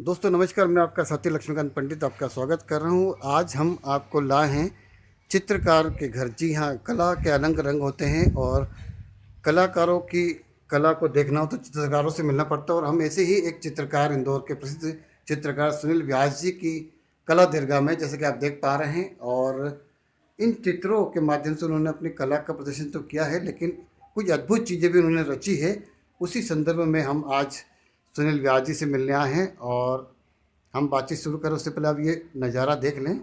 दोस्तों नमस्कार, मैं आपका साथी लक्ष्मीकांत पंडित आपका स्वागत कर रहा हूँ। आज हम आपको लाए हैं चित्रकार के घर। जी हाँ, कला के अलग रंग होते हैं और कलाकारों की कला को देखना हो तो चित्रकारों से मिलना पड़ता है। और हम ऐसे ही एक चित्रकार, इंदौर के प्रसिद्ध चित्रकार सुनील व्यास जी की कला दरगाह में, जैसे कि आप देख पा रहे हैं, और इन चित्रों के माध्यम से उन्होंने अपनी कला का प्रदर्शन तो किया है, लेकिन कुछ अद्भुत चीज़ें भी उन्होंने रची है। उसी संदर्भ में हम आज सुनील व्यास जी से मिलने आए हैं और हम बातचीत शुरू करें उससे पहले आप ये नज़ारा देख लें।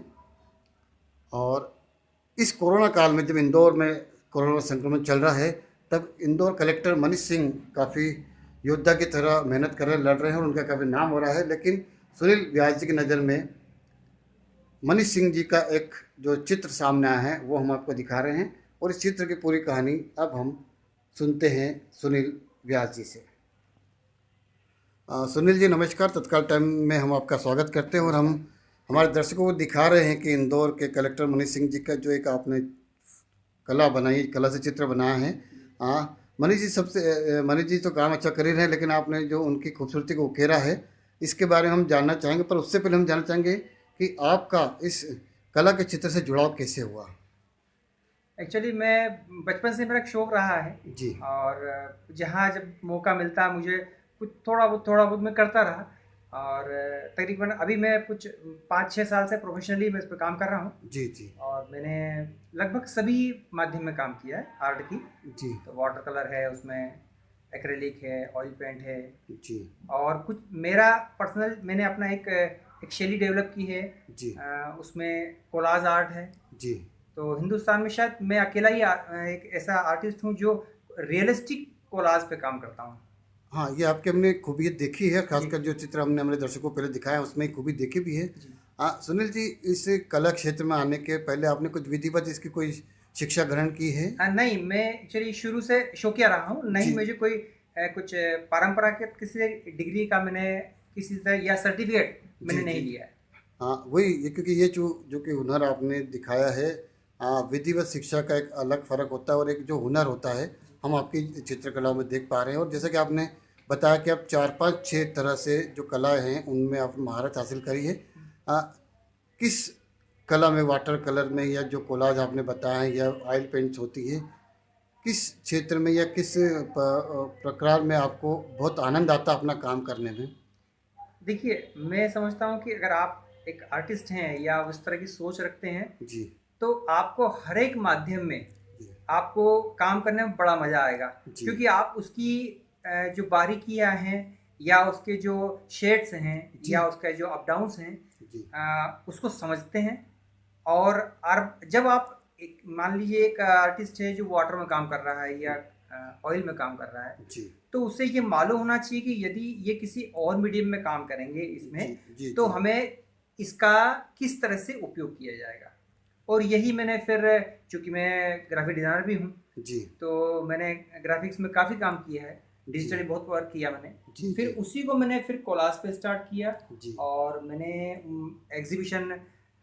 और इस कोरोना काल में, जब इंदौर में कोरोना संक्रमण चल रहा है, तब इंदौर कलेक्टर मनीष सिंह काफ़ी योद्धा की तरह मेहनत कर रहे हैं, लड़ रहे हैं और उनका काफ़ी नाम हो रहा है। लेकिन सुनील व्यास जी की नज़र में मनीष सिंह जी का एक जो चित्र सामने आया है वो हम आपको दिखा रहे हैं, और इस चित्र की पूरी कहानी अब हम सुनते हैं सुनील व्यास जी से। सुनील जी नमस्कार। तत्काल टाइम में हम आपका स्वागत करते हैं और हम हमारे दर्शकों को दिखा रहे हैं कि इंदौर के कलेक्टर मनीष सिंह जी का जो एक आपने कला बनाई, कला से चित्र बनाया है। मनीष जी, मनीष जी तो काम अच्छा कर ही रहे हैं, लेकिन आपने जो उनकी खूबसूरती को उकेरा है, इसके बारे में हम जानना चाहेंगे। पर उससे पहले हम जानना चाहेंगे कि आपका इस कला के चित्र से जुड़ाव कैसे हुआ। एक्चुअली मैं बचपन से मेरा एक शौक रहा है। जी और जहाँ जब मौका मिलता है मुझे कुछ थोड़ा बहुत मैं करता रहा। और तकरीबन अभी मैं कुछ 5-6 साल से प्रोफेशनली मैं इस पर काम कर रहा हूँ। जी जी और मैंने लगभग सभी माध्यम में काम किया है आर्ट की। जी तो वाटर कलर है, उसमें एक्रेलिक है, ऑयल पेंट है, जी और कुछ मेरा पर्सनल मैंने अपना एक शैली डेवलप की है। जी उसमें कोलाज आर्ट है। जी। तो हिंदुस्तान में शायद मैं अकेला ही एक ऐसा आर्टिस्ट हूँ जो रियलिस्टिक कोलाज पे काम करता हूँ। हाँ, ये आपकी हमने खूबी देखी है, जी खासकर जो चित्र हमने हमारे दर्शकों को पहले दिखाया उसमें खूबी देखी भी है। जी। हाँ सुनील जी, इस कला क्षेत्र में आने के पहले आपने कुछ विधिवत इसकी कोई शिक्षा ग्रहण की है? नहीं, मैं एक्चुअली शुरू से शौकिया रहा हूँ। नहीं, जी मुझे कोई कुछ परंपरागत किसी डिग्री का मैंने किसी तरह या सर्टिफिकेट जी मैंने नहीं जी। लिया है। हाँ वही, ये क्योंकि ये जो जो कि हुनर आपने दिखाया है, विधिवत शिक्षा का एक अलग फ़र्क होता है और एक जो हुनर होता है हम आपकी चित्रकला में देख पा रहे हैं। और जैसा कि आपने बताया कि आप 4-5-6 तरह से जो कलाएं हैं उनमें आपने महारत हासिल करी है। आ, किस कला में, वाटर कलर में या जो कोलाज आपने बताया है या ऑयल पेंट्स होती है, किस क्षेत्र में या किस प्रकार में आपको बहुत आनंद आता है अपना काम करने में? देखिए, मैं समझता हूँ कि अगर आप एक आर्टिस्ट हैं या उस तरह की सोच रखते हैं, जी तो आपको हर एक माध्यम में जी आपको काम करने में बड़ा मज़ा आएगा। जी क्योंकि आप उसकी जो बारीकियाँ हैं या उसके जो शेड्स हैं जी या उसका जो अप डाउन्स हैं, जी उसको समझते हैं। और जब आप एक मान लीजिए एक आर्टिस्ट है जो वाटर में काम कर रहा है या ऑयल में काम कर रहा है, जी तो उसे ये मालूम होना चाहिए कि यदि ये किसी और मीडियम में काम करेंगे जी इसमें, जी तो जी हमें इसका किस तरह से उपयोग किया जाएगा। और यही मैंने फिर, चूँकि मैं ग्राफिक डिज़ाइनर भी हूँ, जी तो मैंने ग्राफिक्स में काफ़ी काम किया है, जी डिजिटली बहुत वर्क किया मैंने। जी फिर जी उसी को मैंने फिर कोलाज पे स्टार्ट किया। जी और मैंने एग्जीबिशन,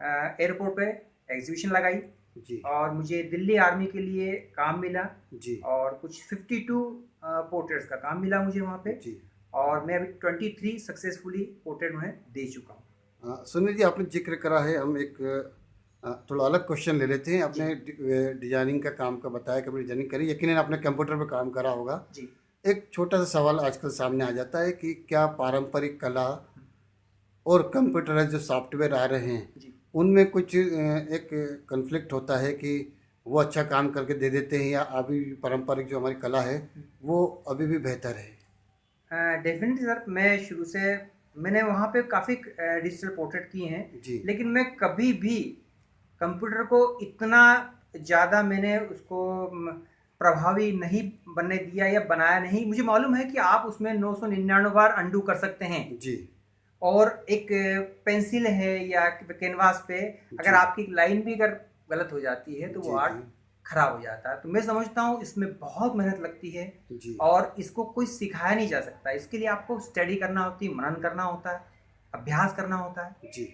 एयरपोर्ट पे एग्जीबिशन लगाई, जी और मुझे दिल्ली आर्मी के लिए काम मिला। जी और कुछ 52 पोर्ट्रेट्स का काम मिला मुझे वहाँ पे। जी। और मैं अभी 23 सक्सेसफुली पोर्ट्रेट उन्हें दे चुका हूँ। सुनील जी, आपने जिक्र करा है, हम एक थोड़ा अलग क्वेश्चन ले लेते हैं। जी आपने डिजाइनिंग का काम का बताया कि आपने डिजाइनिंग करी, यकीनन आपने कंप्यूटर पर काम करा होगा। जी। एक छोटा सा सवाल आजकल सामने आ जाता है कि क्या पारंपरिक कला और कंप्यूटराइज जो सॉफ्टवेयर आ रहे हैं जी। उनमें कुछ एक कन्फ्लिक्ट होता है कि वो अच्छा काम करके दे देते हैं, या अभी भी पारंपरिक जो हमारी कला है वो अभी भी बेहतर है? डेफिनेटली सर, मैं शुरू से मैंने वहाँ पे काफ़ी डिजिटल पोर्ट्रेट किए हैं। जी लेकिन मैं कभी भी कंप्यूटर को इतना ज़्यादा मैंने उसको प्रभावी नहीं बनने दिया या बनाया नहीं। मुझे मालूम है कि आप उसमें 999 बार अंडू कर सकते हैं। जी और एक पेंसिल है या कैनवास पे अगर जी आपकी लाइन भी अगर गलत हो जाती है तो वो जी आर्ट जी खराब हो जाता है। तो मैं समझता हूँ इसमें बहुत मेहनत लगती है, जी और इसको कोई सिखाया नहीं जा सकता। इसके लिए आपको स्टडी करना होती है, मनन करना होता है, अभ्यास करना होता है। जी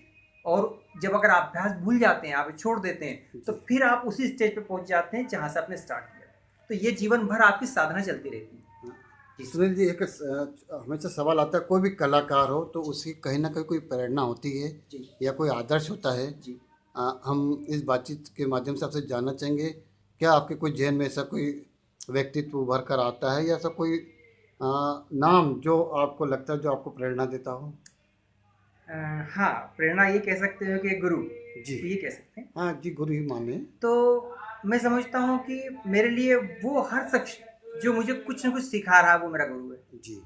और जब अगर आप अभ्यास भूल जाते हैं, आप छोड़ देते हैं, तो जी। फिर आप उसी स्टेज पे पहुंच जाते हैं जहां से आपने स्टार्ट किया। तो ये जीवन भर आपकी साधना चलती रहती है। जी सुनील जी, एक हमेशा सवाल आता है, कोई भी कलाकार हो तो उसकी कहीं ना कहीं कोई प्रेरणा होती है जी या कोई आदर्श होता है। जी। हम इस बातचीत के माध्यम से आपसे जानना चाहेंगे, क्या आपके कोई जहन में ऐसा कोई व्यक्तित्व उभर कर आता है या ऐसा कोई नाम जो आपको लगता है, जो आपको प्रेरणा देता हो? अ, हाँ, प्रेरणा ये कह सकते हो कि गुरु, जी। ये कह सकते हैं। हाँ जी, गुरु ही माने। तो मैं समझता हूँ कि मेरे लिए वो हर शख्स जो मुझे कुछ न कुछ सिखा रहा है, वो मेरा गुरु है। जी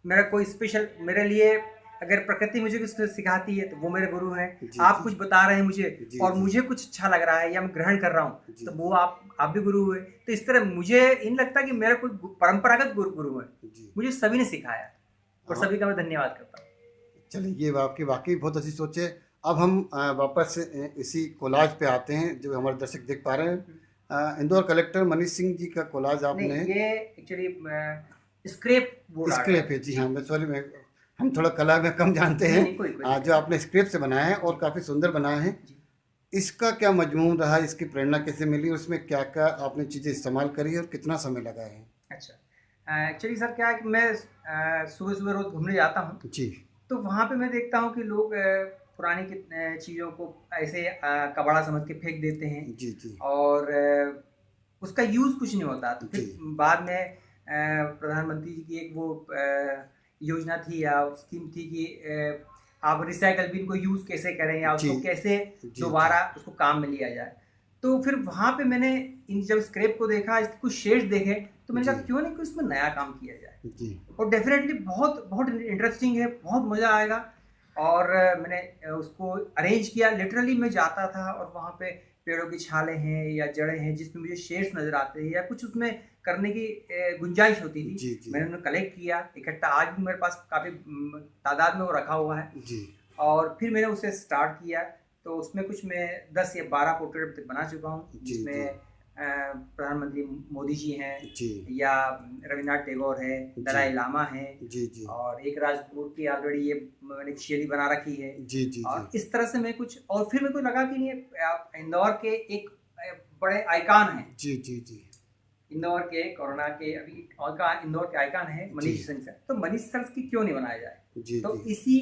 मेरा कोई स्पेशल मेरे लिए, अगर प्रकृति मुझे कुछ सिखाती है तो वो मेरे गुरु हैं। जी आप जी कुछ बता रहे हैं मुझे जी और जी मुझे कुछ अच्छा लग रहा है या मैं ग्रहण कर रहा हूँ, जी तो वो आप भी गुरु हुए। तो इस तरह मुझे इन लगता है कि मेरा कोई परंपरागत गुरु है। जी। मुझे सभी ने सिखाया और हाँ, सभी का मैं धन्यवाद करता हूँ। चलिए, ये आपकी वाकई बहुत अच्छी सोच है। अब हम वापस इसी कोलाज पे आते हैं जो हमारे दर्शक देख पा रहे हैं। इंदौर कलेक्टर मनीष सिंह जी का कोलाज नहीं, आपने। ये actually scrap board art scrap है। है, जी जी। हाँ, मैं सॉरी, मैं हम थोड़ा कला में कम जानते नहीं हैं। नहीं, कोई कोई दिक्कत जो नहीं। आपने स्क्रेप से बनाया है और जी काफ़ी सुंदर बनाया है, जी। इसका क्या मजमून रहा, इसकी प्रेरणा कैसे मिली, उसमें क्या क्या आपने चीज़ें इस्तेमाल करी और कितना समय लगा है? अच्छा, एक्चुअली सर क्या है कि मैं सुबह सुबह रोज घूमने जाता हूँ, जी तो वहाँ पे मैं देखता हूँ कि लोग पुरानी चीज़ों को ऐसे कबाड़ा समझ के फेंक देते हैं जी जी और उसका यूज़ कुछ नहीं होता। तो जी फिर बाद में प्रधानमंत्री जी की एक वो योजना थी या स्कीम थी कि आप रिसाइकल बिन को यूज़ कैसे करें या जी उसको कैसे जी जी दोबारा उसको काम में लिया जाए। तो फिर वहाँ पे मैंने इन जब स्क्रैप को देखा, इसके कुछ शेड्स देखे, तो मैंने जी कहा क्यों नहीं कि उसमें नया काम किया जाए। जी और डेफिनेटली बहुत बहुत इंटरेस्टिंग है, बहुत मज़ा आएगा। और मैंने उसको अरेंज किया। लिटरली मैं जाता था और वहाँ पे पेड़ों की छालें हैं या जड़ें हैं जिसमें मुझे शेड्स नज़र आते हैं या कुछ उसमें करने की गुंजाइश होती थी। जी जी मैंने उन्हें कलेक्ट किया इकट्ठा, आज भी मेरे पास काफ़ी तादाद में वो रखा हुआ है। जी और फिर मैंने उसे स्टार्ट किया, तो उसमें कुछ मैं 10 या 12 पोर्ट्रेट अब तक बना चुका हूँ, जी जी जिसमें प्रधानमंत्री मोदी जी हैं जी या रविन्द्रनाथ टैगोर है, जी दलाई लामा है, जी जी और एक राजकोट की ऑलरेडी ये मैंने शैली बना रखी है। जी जी जी और इस तरह से मैं कुछ, और फिर मेरे को लगा कि ये इंदौर के एक बड़े आइकॉन हैं। जी जी जी इंदौर के कोरोना के अभी और का इंदौर के आइकॉन है जी मनीष सिंह सर, तो मनीष सर की क्यों नहीं बनाया जाए। जी तो जी इसी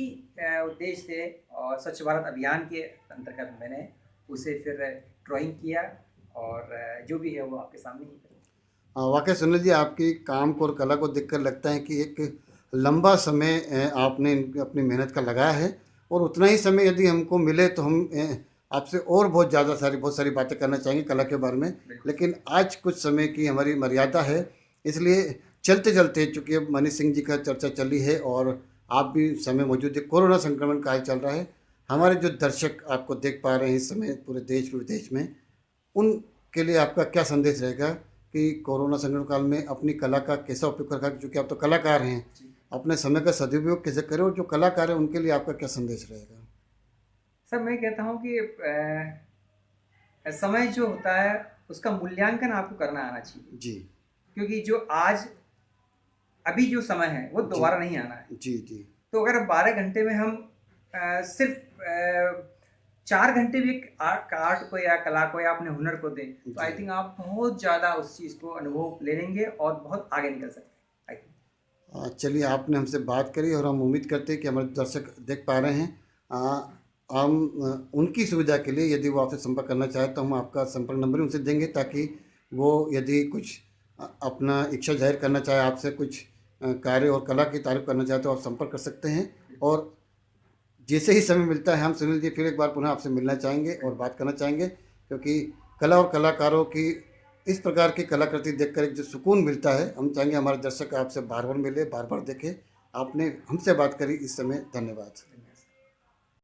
उद्देश्य से और स्वच्छ भारत अभियान के अंतर्गत मैंने उसे फिर ड्राइंग किया और जो भी है वो आपके सामने ही करूँ। वाकई सुनील जी, आपकी काम को और कला को देखकर लगता है कि एक लंबा समय आपने अपनी मेहनत का लगाया है, और उतना ही समय यदि हमको मिले तो हम आपसे और बहुत सारी बातें करना चाहेंगे कला के बारे में। बिल्कुल। लेकिन आज कुछ समय की हमारी मर्यादा है, इसलिए चलते चलते, चूँकि अब मनीष सिंह जी का चर्चा चली है और आप भी समय मौजूद है, कोरोना संक्रमण काल चल रहा है, हमारे जो दर्शक आपको देख पा रहे हैं इस समय पूरे देश विदेश में, उनके लिए आपका क्या संदेश रहेगा कि कोरोना संकट काल में अपनी कला का कैसा उपयोग रखा, क्योंकि आप तो कलाकार हैं, जी अपने समय का सदुपयोग कैसे करें, और जो कलाकार हैं उनके लिए आपका क्या संदेश रहेगा? सर मैं कहता हूँ कि समय जो होता है उसका मूल्यांकन आपको करना आना चाहिए, जी क्योंकि जो आज अभी जो समय है वो जी दोबारा नहीं आना है। जी जी तो अगर 12 घंटे में हम सिर्फ 4 घंटे भी एक आर्ट को या कला को या अपने हुनर को दें, तो आई जी। थिंक आप बहुत ज़्यादा उस चीज़ को अनुभव ले लेंगे और बहुत आगे निकल सकते हैं, आई थिंक। चलिए, आपने हमसे बात करी और हम उम्मीद करते हैं कि हमारे दर्शक देख पा रहे हैं। हम उनकी सुविधा के लिए यदि वो आपसे संपर्क करना चाहे तो हम आपका संपर्क नंबर उनसे देंगे, ताकि वो यदि कुछ अपना इच्छा जाहिर करना चाहे, आपसे कुछ कार्य और कला की तारीफ करना चाहे तो आप संपर्क कर सकते हैं। और जैसे ही समय मिलता है हम सुनील जी फिर एक बार पुनः आपसे मिलना चाहेंगे और बात करना चाहेंगे, क्योंकि कला और कलाकारों की इस प्रकार की कलाकृति देखकर एक जो सुकून मिलता है, हम चाहेंगे हमारे दर्शक आपसे बार बार मिले, बार बार देखें। आपने हमसे बात करी, इस समय धन्यवाद।